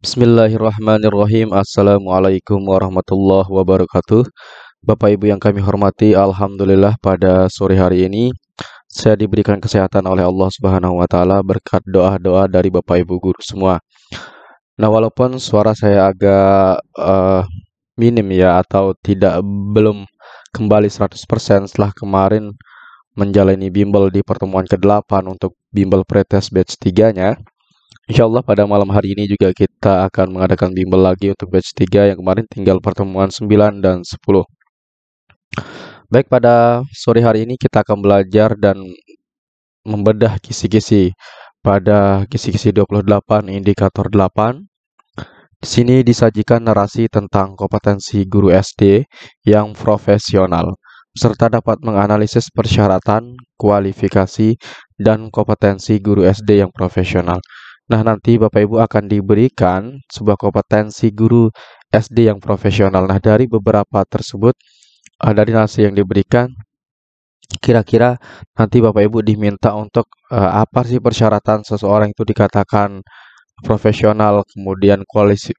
Bismillahirrahmanirrahim. Assalamualaikum warahmatullahi wabarakatuh. Bapak Ibu yang kami hormati, Alhamdulillah pada sore hari ini saya diberikan kesehatan oleh Allah Subhanahu wa taala berkat doa-doa dari Bapak Ibu guru semua. Nah, walaupun suara saya agak minim ya atau belum kembali 100% setelah kemarin menjalani bimbel di pertemuan ke-8 untuk bimbel pretest batch 3-nya. Insya Allah pada malam hari ini juga kita akan mengadakan bimbel lagi untuk batch 3 yang kemarin tinggal pertemuan 9 dan 10. Baik, pada sore hari ini kita akan belajar dan membedah kisi-kisi pada kisi-kisi 28 indikator 8. Di sini disajikan narasi tentang kompetensi guru SD yang profesional, serta dapat menganalisis persyaratan, kualifikasi, dan kompetensi guru SD yang profesional. Nah, nanti Bapak Ibu akan diberikan sebuah kompetensi guru SD yang profesional. Nah, dari beberapa tersebut, dari narasi yang diberikan, kira-kira nanti Bapak Ibu diminta untuk apa sih persyaratan seseorang itu dikatakan profesional, kemudian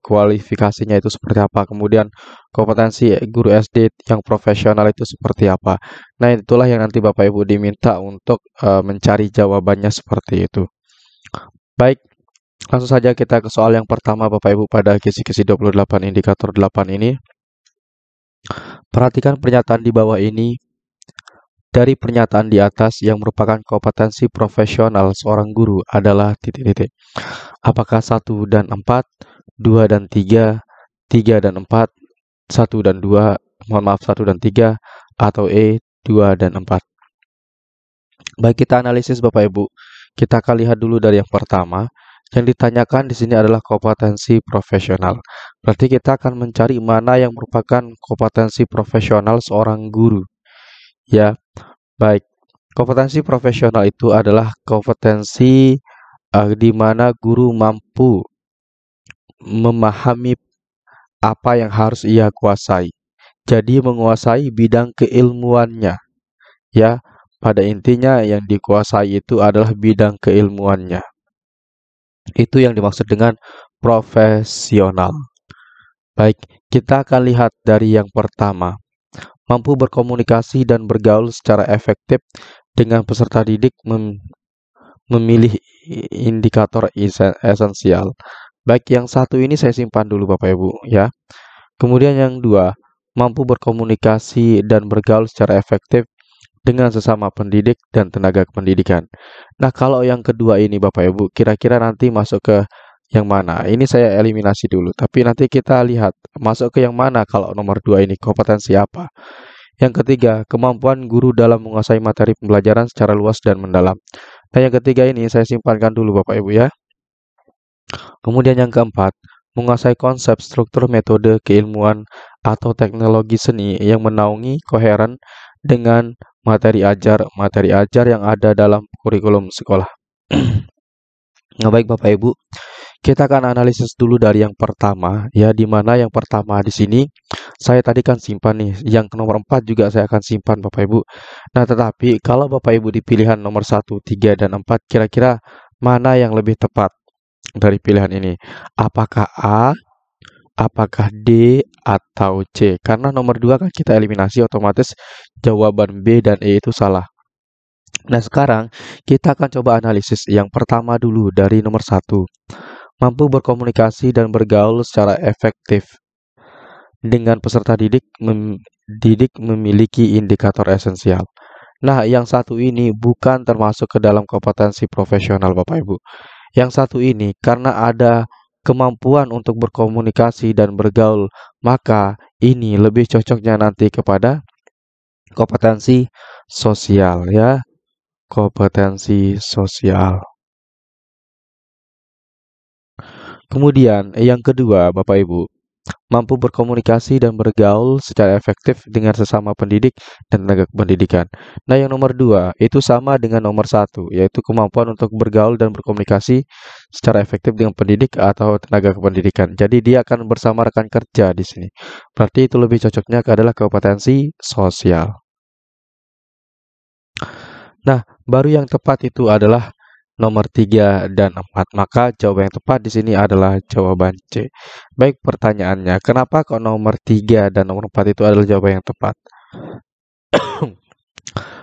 kualifikasinya itu seperti apa, kemudian kompetensi guru SD yang profesional itu seperti apa. Nah, itulah yang nanti Bapak Ibu diminta untuk mencari jawabannya seperti itu. Baik, langsung saja kita ke soal yang pertama Bapak Ibu pada kisi-kisi 28 indikator 8 ini. Perhatikan pernyataan di bawah ini. Dari pernyataan di atas yang merupakan kompetensi profesional seorang guru adalah titik-titik. Apakah 1 dan 4, 2 dan 3, 3 dan 4, 1 dan 2, mohon maaf 1 dan 3, atau E, 2 dan 4. Baik, kita analisis Bapak Ibu. Kita akan lihat dulu dari yang pertama. Yang ditanyakan di sini adalah kompetensi profesional. Berarti kita akan mencari mana yang merupakan kompetensi profesional seorang guru. Ya, baik. Kompetensi profesional itu adalah kompetensi di mana guru mampu memahami apa yang harus ia kuasai. Jadi menguasai bidang keilmuannya. Ya, pada intinya yang dikuasai itu adalah bidang keilmuannya. Itu yang dimaksud dengan profesional. Baik, kita akan lihat dari yang pertama. Mampu berkomunikasi dan bergaul secara efektif dengan peserta didik memilih indikator esensial. Baik, yang satu ini saya simpan dulu Bapak Ibu ya. Kemudian yang dua, mampu berkomunikasi dan bergaul secara efektif dengan sesama pendidik dan tenaga pendidikan. Nah, kalau yang kedua ini Bapak Ibu, kira-kira nanti masuk ke yang mana? Ini saya eliminasi dulu, tapi nanti kita lihat masuk ke yang mana kalau nomor 2 ini, kompetensi apa. Yang ketiga, kemampuan guru dalam menguasai materi pembelajaran secara luas dan mendalam. Nah, yang ketiga ini saya simpankan dulu Bapak Ibu ya. Kemudian yang keempat, menguasai konsep, struktur, metode, keilmuan, atau teknologi seni yang menaungi koheren dengan materi ajar yang ada dalam kurikulum sekolah. Nah, baik Bapak Ibu, kita akan analisis dulu dari yang pertama ya, di mana yang pertama di sini saya tadi kan simpan nih, yang nomor 4 juga saya akan simpan Bapak Ibu. Nah, tetapi kalau Bapak Ibu di pilihan nomor 1, 3 dan 4 kira-kira mana yang lebih tepat dari pilihan ini? Apakah A, apakah D, atau C? Karena nomor 2 kan kita eliminasi, otomatis jawaban B dan E itu salah. Nah, sekarang kita akan coba analisis yang pertama dulu dari nomor 1. Mampu berkomunikasi dan bergaul secara efektif dengan peserta didik memiliki indikator esensial. Nah, yang satu ini bukan termasuk ke dalam kompetensi profesional Bapak Ibu. Yang satu ini karena ada kemampuan untuk berkomunikasi dan bergaul, maka ini lebih cocoknya nanti kepada kompetensi sosial ya. Kompetensi sosial. Kemudian yang kedua Bapak Ibu, mampu berkomunikasi dan bergaul secara efektif dengan sesama pendidik dan tenaga pendidikan. Nah, yang nomor 2 itu sama dengan nomor 1, yaitu kemampuan untuk bergaul dan berkomunikasi secara efektif dengan pendidik atau tenaga kependidikan. Jadi dia akan bersama rekan kerja di sini. Berarti itu lebih cocoknya adalah kompetensi sosial. Nah, baru yang tepat itu adalah nomor 3 dan 4. Maka jawaban yang tepat di sini adalah jawaban C. Baik, pertanyaannya, kenapa kok nomor 3 dan nomor 4 itu adalah jawaban yang tepat?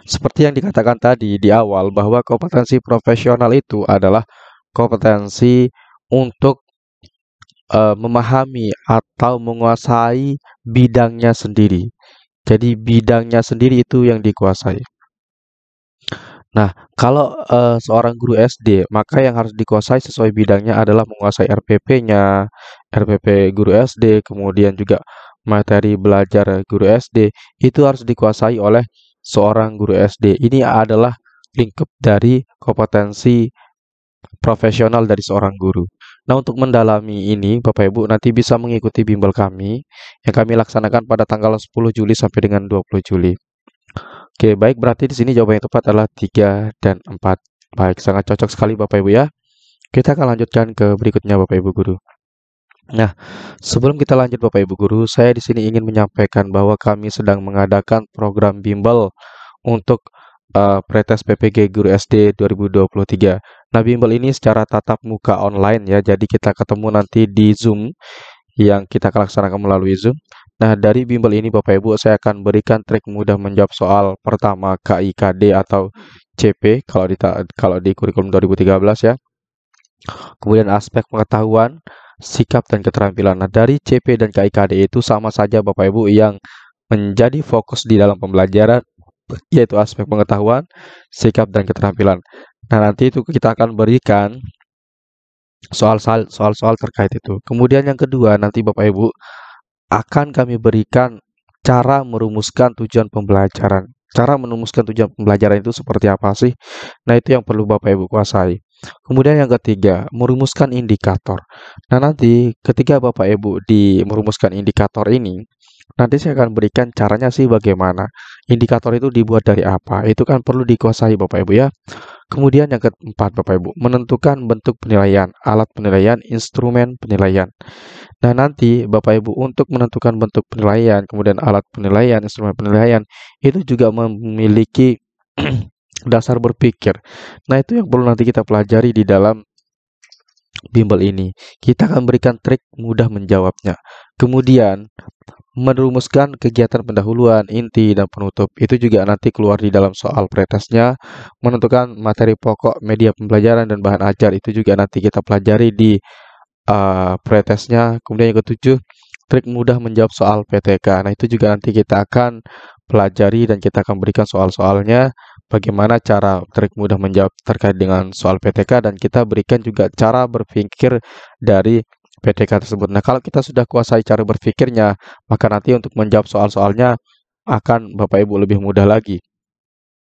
Seperti yang dikatakan tadi di awal bahwa kompetensi profesional itu adalah kompetensi untuk memahami atau menguasai bidangnya sendiri. Jadi bidangnya sendiri itu yang dikuasai. Nah, kalau seorang guru SD, maka yang harus dikuasai sesuai bidangnya adalah menguasai RPP-nya, RPP guru SD, kemudian juga materi belajar guru SD, itu harus dikuasai oleh seorang guru SD. Ini adalah lingkup dari kompetensi profesional dari seorang guru. Nah, untuk mendalami ini, Bapak Ibu nanti bisa mengikuti bimbel kami yang kami laksanakan pada tanggal 10 Juli sampai dengan 20 Juli. Oke, baik, berarti di sini jawaban yang tepat adalah 3 dan 4. Baik, sangat cocok sekali Bapak Ibu ya. Kita akan lanjutkan ke berikutnya Bapak Ibu guru. Nah, sebelum kita lanjut Bapak Ibu guru, saya di sini ingin menyampaikan bahwa kami sedang mengadakan program bimbel untuk pretest PPG Guru SD 2023. Nah, bimbel ini secara tatap muka online ya, jadi kita ketemu nanti di Zoom yang kita akan laksanakan melalui Zoom. Nah, dari bimbel ini Bapak Ibu, saya akan berikan trik mudah menjawab soal pertama KIKD atau CP kalau di kurikulum 2013 ya. Kemudian aspek pengetahuan, sikap dan keterampilan. Nah, dari CP dan KIKD itu sama saja Bapak Ibu yang menjadi fokus di dalam pembelajaran yaitu aspek pengetahuan, sikap dan keterampilan. Nah, nanti itu kita akan berikan soal-soal terkait itu. Kemudian yang kedua, nanti Bapak Ibu akan kami berikan cara merumuskan tujuan pembelajaran. Cara merumuskan tujuan pembelajaran itu seperti apa sih? Nah, itu yang perlu Bapak Ibu kuasai. Kemudian yang ketiga, merumuskan indikator. Nah, nanti ketika Bapak Ibu merumuskan indikator ini, nanti saya akan berikan caranya sih bagaimana. Indikator itu dibuat dari apa? Itu kan perlu dikuasai Bapak Ibu ya. Kemudian yang keempat Bapak Ibu, menentukan bentuk penilaian, alat penilaian, instrumen penilaian. Nah, nanti Bapak Ibu untuk menentukan bentuk penilaian, kemudian alat penilaian, instrumen penilaian, itu juga memiliki dasar berpikir. Nah, itu yang perlu nanti kita pelajari di dalam bimbel ini. Kita akan berikan trik mudah menjawabnya. Kemudian, merumuskan kegiatan pendahuluan, inti, dan penutup. Itu juga nanti keluar di dalam soal pretestnya. Menentukan materi pokok, media pembelajaran, dan bahan ajar. Itu juga nanti kita pelajari di pretestnya. Kemudian yang ketujuh, trik mudah menjawab soal PTK. Nah, itu juga nanti kita akan pelajari dan kita akan berikan soal-soalnya bagaimana cara trik mudah menjawab terkait dengan soal PTK dan kita berikan juga cara berpikir dari PTK tersebut. Nah, kalau kita sudah kuasai cara berpikirnya, maka nanti untuk menjawab soal-soalnya akan Bapak Ibu lebih mudah lagi.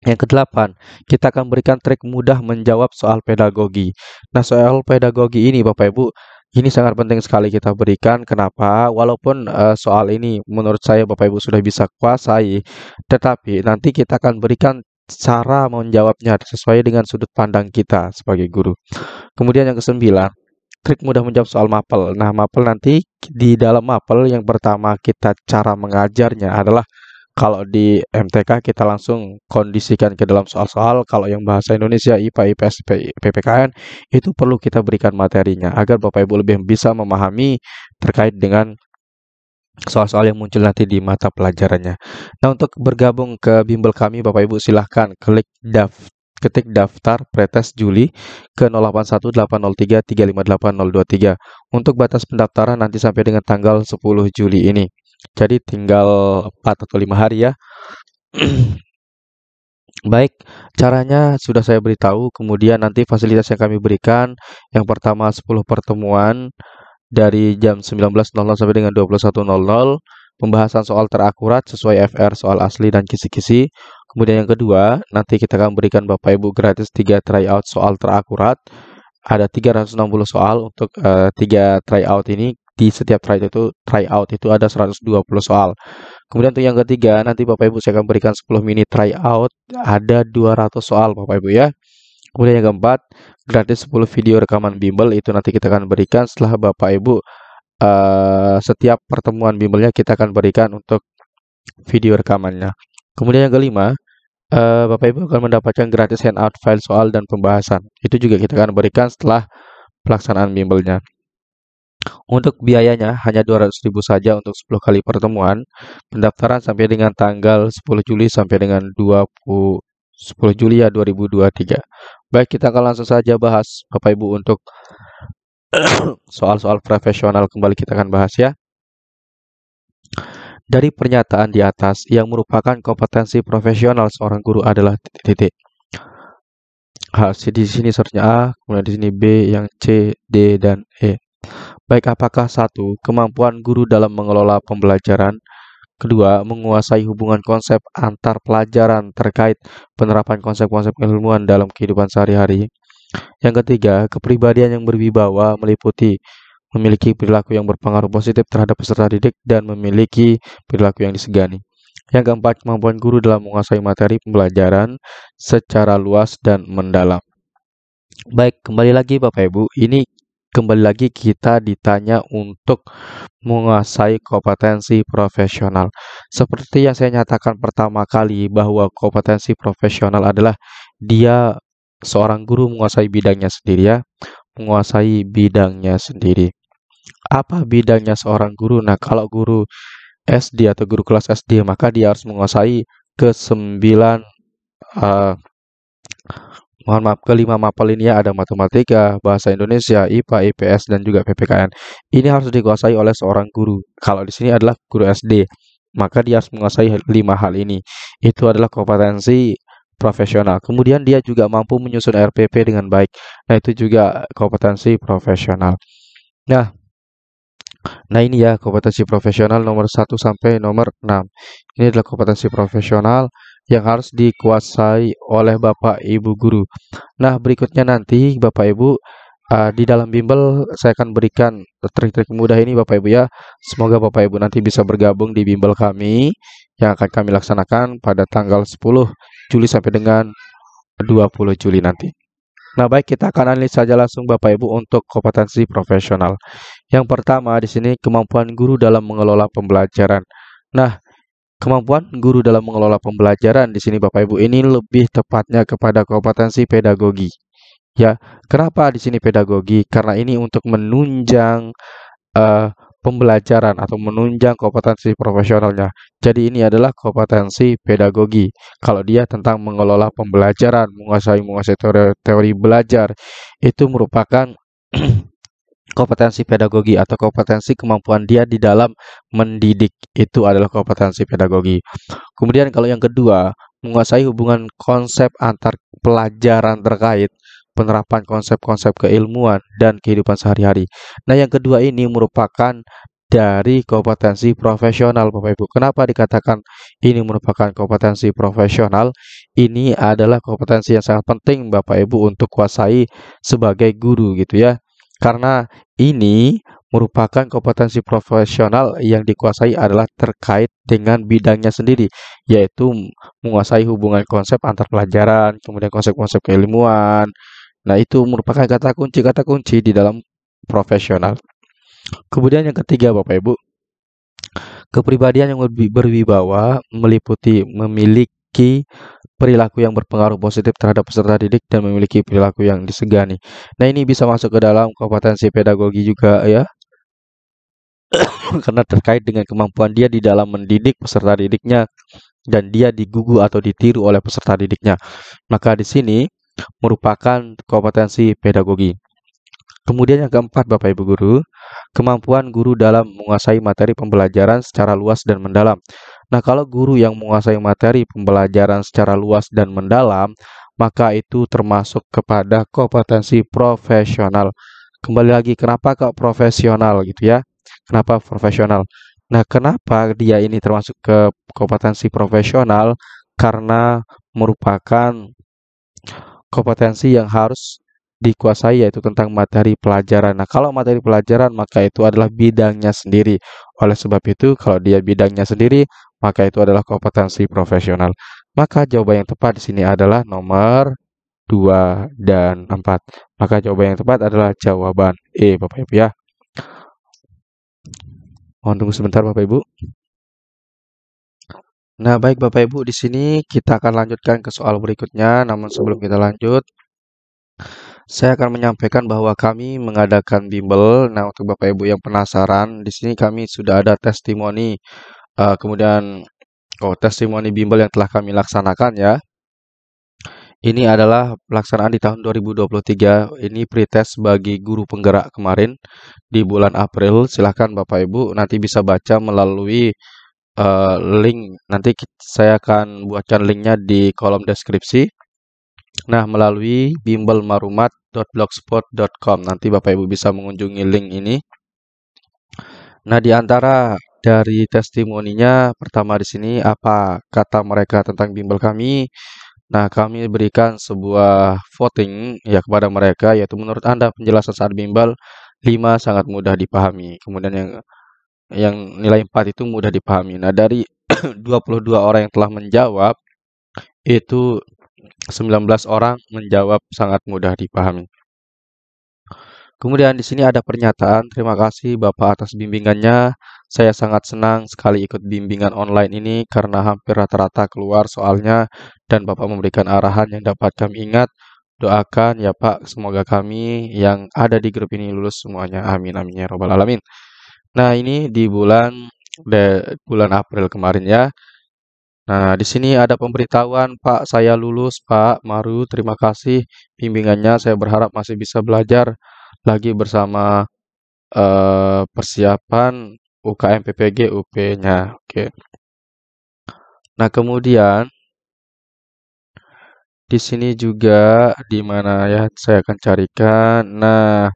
Yang kedelapan, kita akan berikan trik mudah menjawab soal pedagogi. Nah, soal pedagogi ini Bapak Ibu, ini sangat penting sekali kita berikan. Kenapa? Walaupun soal ini menurut saya Bapak Ibu sudah bisa kuasai, tetapi nanti kita akan berikan cara menjawabnya sesuai dengan sudut pandang kita sebagai guru. Kemudian yang kesembilan, trik mudah menjawab soal mapel. Nah, mapel nanti di dalam mapel yang pertama kita cara mengajarnya adalah kalau di MTK kita langsung kondisikan ke dalam soal-soal. Kalau yang bahasa Indonesia, IPA, IPS, PPKN itu perlu kita berikan materinya agar Bapak Ibu lebih bisa memahami terkait dengan soal-soal yang muncul nanti di mata pelajarannya. Nah, untuk bergabung ke bimbel kami, Bapak Ibu silahkan ketik daftar pretest Juli ke 081803358023. Untuk batas pendaftaran nanti sampai dengan tanggal 10 Juli ini. Jadi tinggal 4 atau 5 hari ya. Baik, caranya sudah saya beritahu. Kemudian nanti fasilitas yang kami berikan, yang pertama 10 pertemuan dari jam 19.00 sampai dengan 21.00, pembahasan soal terakurat sesuai FR, soal asli dan kisi-kisi. Kemudian yang kedua, nanti kita akan berikan Bapak Ibu gratis 3 tryout soal terakurat. Ada 360 soal untuk 3 tryout ini. Di setiap tryout itu ada 120 soal. Kemudian untuk yang ketiga, nanti Bapak Ibu saya akan berikan 10 mini tryout, ada 200 soal Bapak Ibu ya. Kemudian yang keempat, gratis 10 video rekaman bimbel, itu nanti kita akan berikan setelah Bapak Ibu setiap pertemuan bimbelnya kita akan berikan untuk video rekamannya. Kemudian yang kelima, Bapak Ibu akan mendapatkan gratis handout file soal dan pembahasan. Itu juga kita akan berikan setelah pelaksanaan bimbelnya. Untuk biayanya hanya 200.000 saja untuk 10 kali pertemuan. Pendaftaran sampai dengan tanggal 10 Juli sampai dengan 10 Juli ya 2023. Baik, kita akan langsung saja bahas Bapak Ibu untuk soal-soal profesional kembali kita akan bahas ya. Dari pernyataan di atas yang merupakan kompetensi profesional seorang guru adalah titik-titik. Di sini seharusnya A, kemudian di sini B, yang C, D, dan E. Baik, apakah satu, kemampuan guru dalam mengelola pembelajaran? Kedua, menguasai hubungan konsep antar pelajaran terkait penerapan konsep-konsep keilmuan dalam kehidupan sehari-hari. Yang ketiga, kepribadian yang berwibawa meliputi memiliki perilaku yang berpengaruh positif terhadap peserta didik dan memiliki perilaku yang disegani. Yang keempat, kemampuan guru dalam menguasai materi pembelajaran secara luas dan mendalam. Baik, kembali lagi Bapak Ibu, ini kembali lagi kita ditanya untuk menguasai kompetensi profesional. Seperti yang saya nyatakan pertama kali bahwa kompetensi profesional adalah dia seorang guru menguasai bidangnya sendiri ya, menguasai bidangnya sendiri. Apa bidangnya seorang guru? Nah, kalau guru SD atau guru kelas SD, maka dia harus menguasai ke-9 mohon maaf, kelima mapel ini ya, ada matematika, bahasa Indonesia, IPA, IPS, dan juga PPKN. Ini harus dikuasai oleh seorang guru. Kalau di sini adalah guru SD, maka dia harus menguasai 5 hal ini. Itu adalah kompetensi profesional. Kemudian dia juga mampu menyusun RPP dengan baik. Nah, itu juga kompetensi profesional. Nah, ini ya kompetensi profesional nomor 1 sampai nomor 6. Ini adalah kompetensi profesional yang harus dikuasai oleh Bapak Ibu guru. Nah, berikutnya nanti Bapak Ibu di dalam bimbel saya akan berikan trik-trik mudah ini Bapak Ibu ya. Semoga Bapak Ibu nanti bisa bergabung di bimbel kami yang akan kami laksanakan pada tanggal 10 Juli sampai dengan 20 Juli nanti. Nah, baik, kita akan analisa saja langsung Bapak Ibu untuk kompetensi profesional. Yang pertama di sini kemampuan guru dalam mengelola pembelajaran. Nah, kemampuan guru dalam mengelola pembelajaran di sini Bapak Ibu ini lebih tepatnya kepada kompetensi pedagogi. Ya, kenapa di sini pedagogi? Karena ini untuk menunjang pembelajaran atau menunjang kompetensi profesionalnya. Jadi ini adalah kompetensi pedagogi. Kalau dia tentang mengelola pembelajaran, menguasai teori belajar, itu merupakan kompetensi pedagogi atau kompetensi kemampuan dia di dalam mendidik. Itu adalah kompetensi pedagogi. Kemudian kalau yang kedua, menguasai hubungan konsep antar pelajaran terkait penerapan konsep-konsep keilmuan dan kehidupan sehari-hari. Nah, yang kedua ini merupakan dari kompetensi profesional, Bapak Ibu. Kenapa dikatakan ini merupakan kompetensi profesional? Ini adalah kompetensi yang sangat penting Bapak Ibu untuk kuasai sebagai guru gitu ya. Karena ini merupakan kompetensi profesional yang dikuasai adalah terkait dengan bidangnya sendiri, yaitu menguasai hubungan konsep antar pelajaran, kemudian konsep-konsep keilmuan. Nah, itu merupakan kata kunci di dalam profesional. Kemudian yang ketiga, Bapak Ibu, kepribadian yang berwibawa meliputi memiliki perilaku yang berpengaruh positif terhadap peserta didik dan memiliki perilaku yang disegani. Nah, ini bisa masuk ke dalam kompetensi pedagogi juga ya, karena terkait dengan kemampuan dia di dalam mendidik peserta didiknya dan dia digugu atau ditiru oleh peserta didiknya. Maka di sini merupakan kompetensi pedagogi. Kemudian yang keempat Bapak Ibu guru, kemampuan guru dalam menguasai materi pembelajaran secara luas dan mendalam. Nah, kalau guru yang menguasai materi pembelajaran secara luas dan mendalam, maka itu termasuk kepada kompetensi profesional. Kembali lagi, kenapa kok profesional gitu ya? Kenapa profesional? Nah, kenapa dia ini termasuk ke kompetensi profesional? Karena merupakan kompetensi yang harus dikuasai yaitu tentang materi pelajaran. Nah, kalau materi pelajaran maka itu adalah bidangnya sendiri. Oleh sebab itu, kalau dia bidangnya sendiri, maka itu adalah kompetensi profesional. Maka jawaban yang tepat di sini adalah nomor 2 dan 4. Maka jawaban yang tepat adalah jawaban E, Bapak Ibu ya. Mohon tunggu sebentar Bapak Ibu. Nah, baik Bapak Ibu, di sini kita akan lanjutkan ke soal berikutnya. Namun sebelum kita lanjut, saya akan menyampaikan bahwa kami mengadakan bimbel. Nah, untuk Bapak Ibu yang penasaran, di sini kami sudah ada testimoni, kemudian testimoni bimbel yang telah kami laksanakan ya. Ini adalah pelaksanaan di tahun 2023. Ini pretest bagi guru penggerak kemarin di bulan April. Silahkan Bapak Ibu nanti bisa baca melalui link. Nanti saya akan buatkan linknya di kolom deskripsi. Nah, melalui bimbelmarumat.blogspot.com. Nanti Bapak Ibu bisa mengunjungi link ini. Nah, di antara dari testimoninya, pertama di sini apa kata mereka tentang bimbel kami. Nah, kami berikan sebuah voting ya kepada mereka, yaitu menurut Anda penjelasan saat bimbel 5 sangat mudah dipahami. Kemudian yang nilai 4 itu mudah dipahami. Nah, dari 22 orang yang telah menjawab, itu 19 orang menjawab sangat mudah dipahami. Kemudian di sini ada pernyataan, terima kasih Bapak atas bimbingannya. Saya sangat senang sekali ikut bimbingan online ini karena hampir rata-rata keluar soalnya dan Bapak memberikan arahan yang dapat kami ingat. Doakan ya Pak, semoga kami yang ada di grup ini lulus semuanya. Amin amin ya robbal alamin. Nah, ini di bulan April kemarin ya. Nah, di sini ada pemberitahuan, Pak, saya lulus, Pak Maru. Terima kasih bimbingannya. Saya berharap masih bisa belajar lagi bersama persiapan UKM PPG UP-nya. Oke. Nah, kemudian di sini juga di mana ya saya akan carikan. Nah,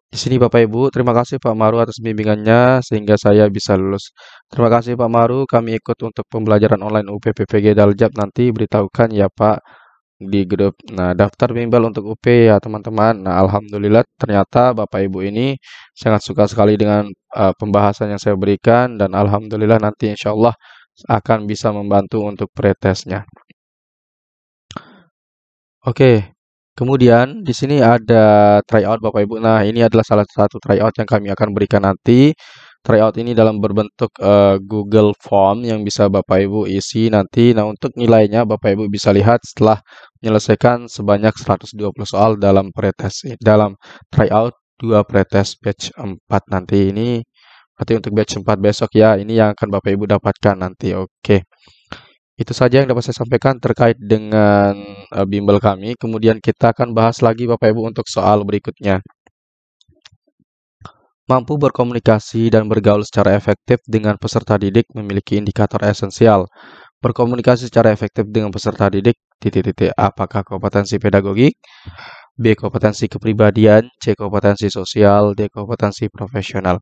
di sini Bapak Ibu, terima kasih Pak Maru atas bimbingannya sehingga saya bisa lulus. Terima kasih Pak Maru, kami ikut untuk pembelajaran online UPPPG Daljab nanti beritahukan ya Pak di grup. Nah, daftar bimbel untuk UP ya teman-teman. Nah, alhamdulillah ternyata Bapak Ibu ini sangat suka sekali dengan pembahasan yang saya berikan dan alhamdulillah nanti insya Allah akan bisa membantu untuk pretestnya. Oke. Kemudian di sini ada tryout Bapak Ibu. Nah, ini adalah salah satu tryout yang kami akan berikan nanti. Tryout ini dalam berbentuk Google Form yang bisa Bapak Ibu isi nanti. Nah, untuk nilainya Bapak Ibu bisa lihat setelah menyelesaikan sebanyak 120 soal dalam pretest dalam tryout 2 pretest batch 4 nanti ini. Berarti untuk batch 4 besok ya, ini yang akan Bapak Ibu dapatkan nanti. Oke. Itu saja yang dapat saya sampaikan terkait dengan bimbel kami. Kemudian kita akan bahas lagi Bapak Ibu untuk soal berikutnya. Mampu berkomunikasi dan bergaul secara efektif dengan peserta didik memiliki indikator esensial. Berkomunikasi secara efektif dengan peserta didik, titik-titik, apakah kompetensi pedagogik, B. Kompetensi kepribadian, C. Kompetensi sosial, D. Kompetensi profesional.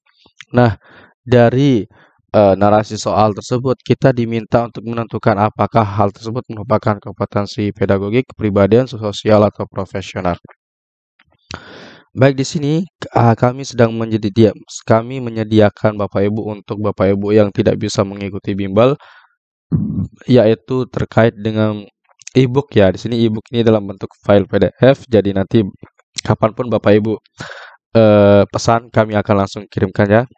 Nah, dari narasi soal tersebut, kita diminta untuk menentukan apakah hal tersebut merupakan kompetensi pedagogik, kepribadian, sosial, atau profesional. Baik, di sini kami menyediakan Bapak Ibu untuk Bapak Ibu yang tidak bisa mengikuti bimbel, yaitu terkait dengan e-book ya. Di sini e-book ini dalam bentuk file PDF, jadi nanti kapanpun Bapak Ibu pesan, kami akan langsung kirimkan ya.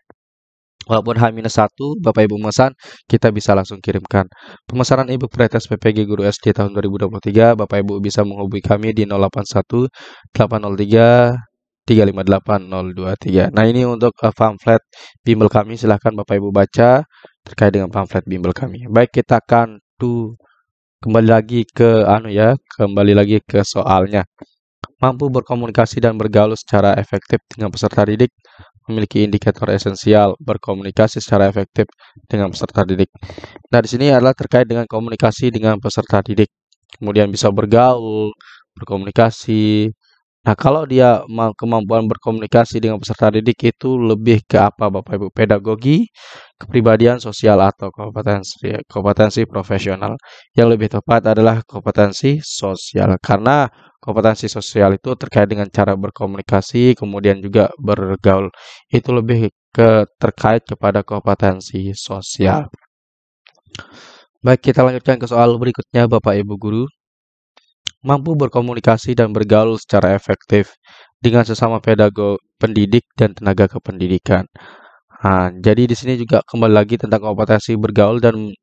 Walaupun H-1 Bapak Ibu memesan, kita bisa langsung kirimkan. Pemesanan e-book pretest PPG Guru SD tahun 2023, Bapak Ibu bisa menghubungi kami di 081 803 358 023. Nah, ini untuk pamflet bimbel kami. Silahkan Bapak Ibu baca terkait dengan pamflet bimbel kami. Baik, kita akan kembali lagi ke soalnya. Mampu berkomunikasi dan bergaul secara efektif dengan peserta didik memiliki indikator esensial berkomunikasi secara efektif dengan peserta didik. Nah, di sini adalah terkait dengan komunikasi dengan peserta didik. Kemudian bisa bergaul, berkomunikasi. Nah, kalau dia kemampuan berkomunikasi dengan peserta didik itu lebih ke apa Bapak Ibu? Pedagogi, kepribadian sosial atau kompetensi profesional. Yang lebih tepat adalah kompetensi sosial karena kompetensi sosial itu terkait dengan cara berkomunikasi, kemudian juga bergaul. Itu lebih terkait kepada kompetensi sosial. Baik, kita lanjutkan ke soal berikutnya Bapak Ibu Guru. Mampu berkomunikasi dan bergaul secara efektif dengan sesama pedagog, pendidik, dan tenaga kependidikan. Nah, jadi di sini juga kembali lagi tentang kompetensi bergaul dan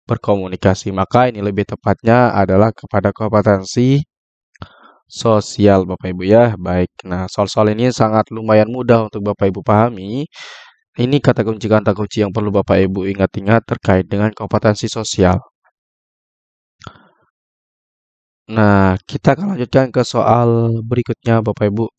berkomunikasi. Maka ini lebih tepatnya adalah kepada kompetensi sosial Bapak Ibu ya. Baik. Nah, soal-soal ini sangat lumayan mudah untuk Bapak Ibu pahami. Ini kata kunci yang perlu Bapak Ibu ingat-ingat terkait dengan kompetensi sosial. Nah, kita akan lanjutkan ke soal berikutnya Bapak Ibu.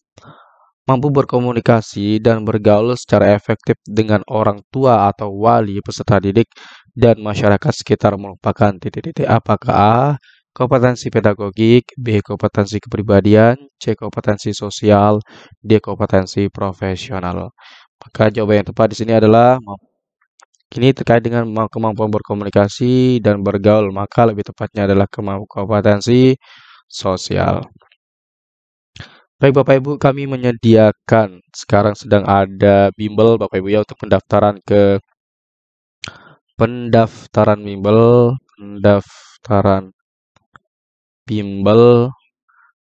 Mampu berkomunikasi dan bergaul secara efektif dengan orang tua atau wali peserta didik dan masyarakat sekitar merupakan titik-titik apakah A. Kompetensi pedagogik, B. Kompetensi kepribadian, C. Kompetensi sosial, D. Kompetensi profesional. Maka jawaban yang tepat di sini adalah ini terkait dengan kemampuan berkomunikasi dan bergaul, maka lebih tepatnya adalah kompetensi sosial. Baik Bapak Ibu, kami menyediakan sekarang sedang ada bimbel Bapak Ibu ya untuk pendaftaran bimbel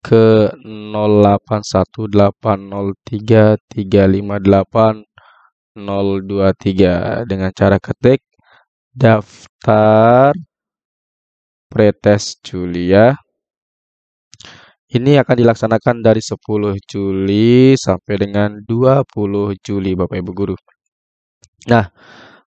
ke 081803358023 dengan cara ketik daftar pretest Juli ya. Ini akan dilaksanakan dari 10 Juli sampai dengan 20 Juli Bapak Ibu Guru. Nah,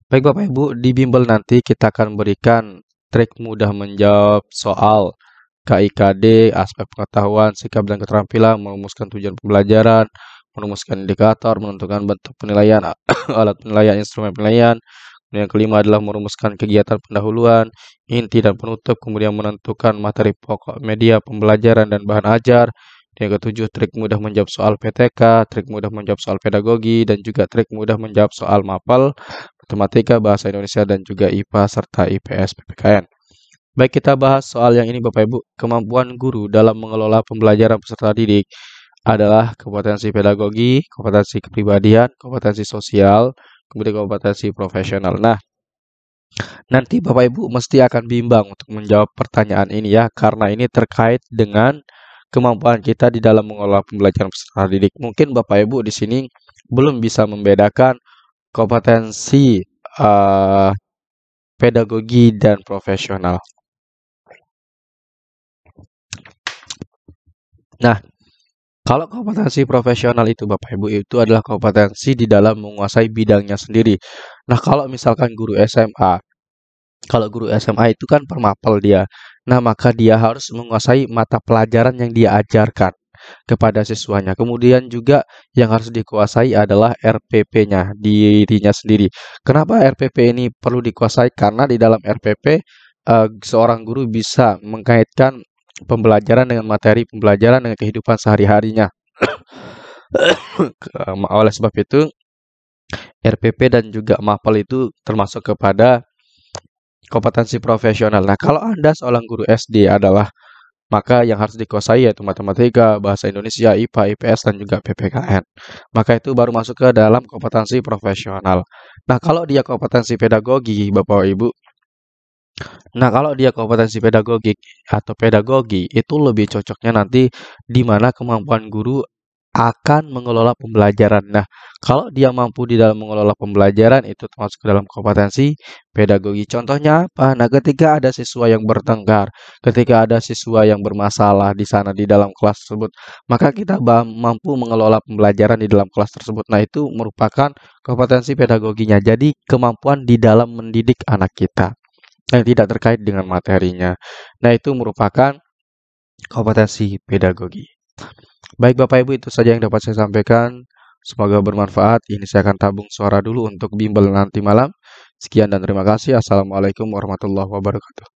baik Bapak Ibu, di bimbel nanti kita akan berikan trik mudah menjawab soal KIKD, aspek pengetahuan, sikap dan keterampilan, merumuskan tujuan pembelajaran, merumuskan indikator, menentukan bentuk penilaian, alat penilaian, instrumen penilaian. Yang kelima adalah merumuskan kegiatan pendahuluan, inti dan penutup, kemudian menentukan materi pokok media pembelajaran dan bahan ajar. Yang ketujuh, trik mudah menjawab soal PTK, trik mudah menjawab soal pedagogi, dan juga trik mudah menjawab soal MAPEL, matematika, bahasa Indonesia, dan juga IPA serta IPS PPKN. Baik, kita bahas soal yang ini Bapak Ibu. Kemampuan guru dalam mengelola pembelajaran peserta didik adalah kompetensi pedagogi, kompetensi kepribadian, kompetensi sosial, kemudian kompetensi profesional. Nah, nanti Bapak Ibu mesti akan bimbang untuk menjawab pertanyaan ini ya, karena ini terkait dengan kemampuan kita di dalam mengelola pembelajaran peserta didik. Mungkin Bapak Ibu di sini belum bisa membedakan kompetensi pedagogi dan profesional. Nah, kalau kompetensi profesional itu Bapak Ibu itu adalah kompetensi di dalam menguasai bidangnya sendiri. Nah, kalau misalkan guru SMA, kalau guru SMA itu kan per mapel dia. Nah, maka dia harus menguasai mata pelajaran yang dia ajarkan kepada siswanya. Kemudian juga yang harus dikuasai adalah RPP-nya, dirinya sendiri. Kenapa RPP ini perlu dikuasai? Karena di dalam RPP seorang guru bisa mengkaitkan pembelajaran dengan materi pembelajaran dengan kehidupan sehari-harinya. Oleh sebab itu, RPP dan juga MAPEL itu termasuk kepada kompetensi profesional. Nah, kalau Anda seorang guru SD adalah maka yang harus dikuasai yaitu matematika, bahasa Indonesia, IPA, IPS, dan juga PPKN. Maka itu baru masuk ke dalam kompetensi profesional. Nah, kalau dia kompetensi pedagogi, Bapak Ibu, nah, kalau dia kompetensi pedagogik atau pedagogi, itu lebih cocoknya nanti di mana kemampuan guru akan mengelola pembelajaran. Nah, kalau dia mampu di dalam mengelola pembelajaran, itu termasuk dalam kompetensi pedagogi. Contohnya apa? Nah, ketika ada siswa yang bertengkar, ketika ada siswa yang bermasalah di sana di dalam kelas tersebut, maka kita mampu mengelola pembelajaran di dalam kelas tersebut. Nah, itu merupakan kompetensi pedagoginya. Jadi, kemampuan di dalam mendidik anak kita yang tidak terkait dengan materinya. Nah, itu merupakan kompetensi pedagogi. Baik Bapak Ibu, itu saja yang dapat saya sampaikan. Semoga bermanfaat. Ini saya akan tabung suara dulu untuk bimbel nanti malam. Sekian dan terima kasih. Assalamualaikum warahmatullahi wabarakatuh.